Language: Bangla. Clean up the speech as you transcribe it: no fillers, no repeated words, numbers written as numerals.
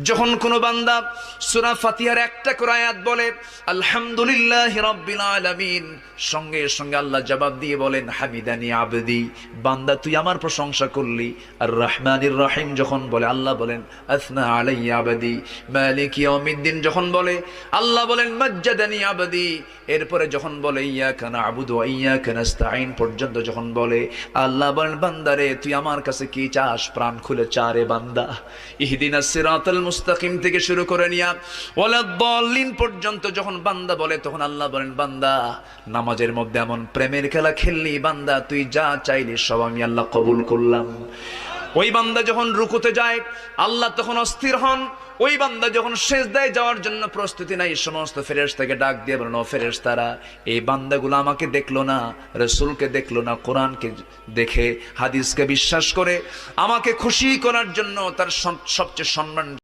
যখন কোনো বান্দা সূরা ফাতিহার একটা করে আয়াত বলে আলহামদুলিল্লাহি রাব্বিল আলামিন, সঙ্গে সঙ্গে আল্লাহ জবাব দিয়ে বলেন হামিদানি আবদি, বান্দা তুই আমার প্রশংসা করলি। আর রহমানির রহিম যখন বলে আল্লাহ বলেন আসনা আলাইয়া আবদি। মালিক ইয়াউমিদ্দিন যখন বলে আল্লাহ বলেন মাজ্জাদানি আবদি। এরপরে যখন বলে ইয়াকা না'বুদু ওয়া ইয়াকা নাস্তাঈন পর্যন্ত যখন বলে আল্লাহ বলেন বান্দারে তুই আমার কাছে কি চাস, প্রাণ খুলে চা রে বান্দা। ইহদিনাস সিরাতাল মুস্তাকিম থেকে শুরু করে নিয়া ওয়ালাদ-দাল্লিন পর্যন্ত যখন বান্দা বলে তখন আল্লাহ বলেন বান্দা নামাজের মধ্যে এমন প্রেমের খেলা খেললি বান্দা, তুই যা চাইলি সব আমি আল্লাহ কবুল করলাম। ওই বান্দা যখন রুকুতে যায় আল্লাহ তখন অস্থির হন। ওই বান্দা যখন সিজদায় যাওয়ার জন্য প্রস্তুতি নাই, সমস্ত ফেরেশতাকে ডাক দিয়ে বলেন ও ফেরেশতারা, এই বান্দাগুলো আমাকে দেখলো না, রাসূলকে দেখলো না, কোরআনকে দেখে হাদিসকে বিশ্বাস করে আমাকে খুশি করার জন্য তার সবচেয়ে সম্মান